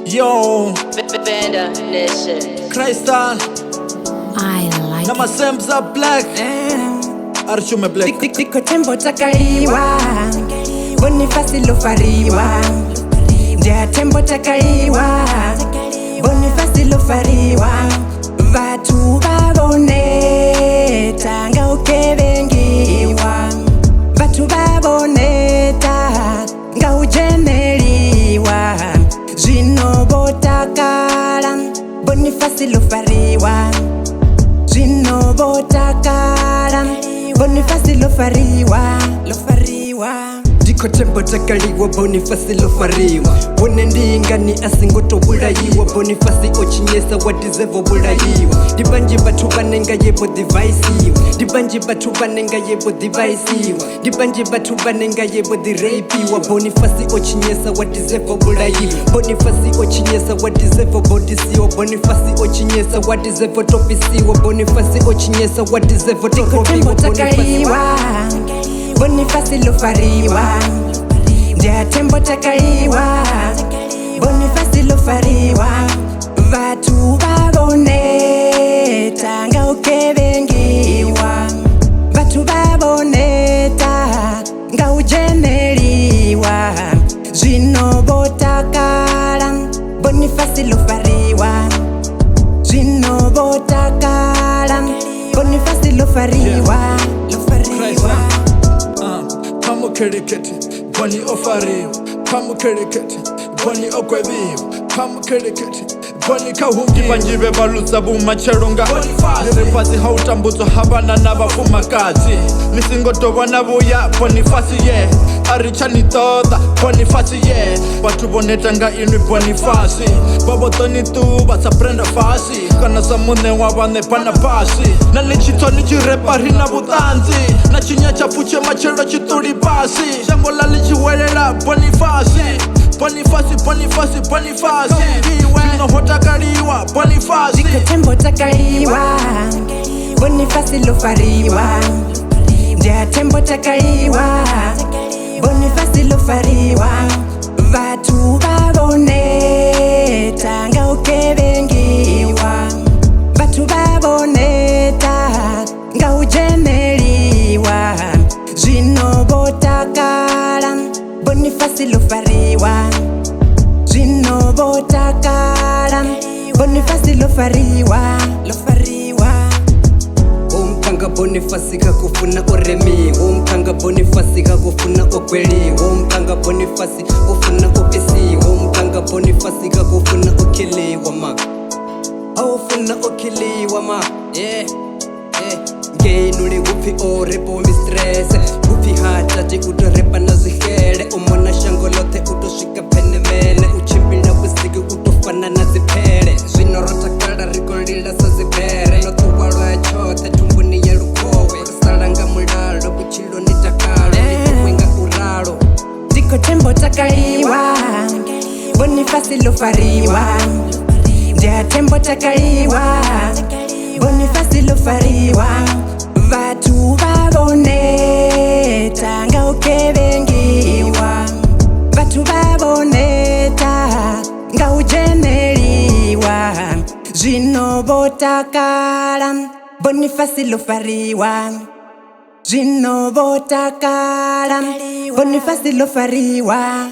Yo, Banda Nation. Crystal, I like na masems are black. Archume black. Diko tembo takaiwa Bonifasi lofariwa Dia tembo takaiwa Bonifasi lofariwa Vatu baboneta Nga ukebengiwa Vatu baboneta Nga ujeneliwa Jino botakala Bonifasi lofariwa Jino botakala Bonifasi lofariwa Diko tembo takaliwa Bonifasi lofariwa Wone ndingani asingoto bulayiwa Bonifasi ochinyesa wadizevo bulayiwa Dibanji batu banenga yebo divisiwa Dibanji batu banenga yebo divisiwa Dibanji batu banenga yebo dirapiwa Bonifasi ochinyesa wadizevo bulayiwa Bonifasi ochinyesa wadizevo bodisiwa Bonifasi ochinyesa wadizevo topisiwa Bonifasi ochinyesa wadizevo tikopiwa Bonifasi lofariwa Dia tembo takaiwa Bonifasi lofariwa Vatu baboneta Nga ukebengiwa Vatu baboneta Nga ujeneliwa Jino botakala Bonifasi lofariwa Jino botakala Bonifasi lofariwa Pamukerekete, Boni ofariwa. Pamukerekete, Boni okwebiwa. Pamukerekete, Boni kahungi. Banjibe baluza bumachelonga. Niripasi hautambuzo habana na bafumakazi. Nisingotoba nabuya Bonifasi ye. Arichani toda Bonifasi ye. Watu bonetanga inwi Bonifasi. Babotoni tu basaprenda fasi. Kana samune wabane pana pasi. Na lichito nichirepari na butanzi. Na chinya chafuche machelo chituri basi. Shango la lichiwelela Bonifasi. Bonifasi, Bonifasi, Bonifasi. Jino hotakaliwa Bonifasi. Diko tembo takaiwa Bonifasi lofariwa Dia tembo takaiwa Bonifasi lofariwa Vatu baboneta Nga ukebengiwa Vatu baboneta Nga ujeneliwa Jino botakala Bonifasi lofariwa Jino botakala Bonifasi lofariwa Omkanga Bonifasi kakufuna oremi Omkanga Bonifasi kakufuna okweli Omkanga Bonifasi ufuna opisi Omkanga Bonifasi kakufuna okiliwa ma Aufuna okiliwa ma Yeah Ngenuli upi orepo mistress Upi hataji utorepa na zihele Umona shangolote utoshika penemene Uchimbila wisigi utofana na zipele Zinorota kala rikolila sa zipere Notuwalo ya chote tumbuni ya lukowe Salanga mulalo kuchilo nitakalo Nikuwenga uralo Diko tembo takaiwa Bonifasi lofariwa Dia tembo takaiwa Bonifasi lofariwa Vatu baboneta Nga ukebengiwa Vatu baboneta Nga ujeneliwa Jino botakala Bonifasi lofariwa Jino botakala Bonifasi lofariwa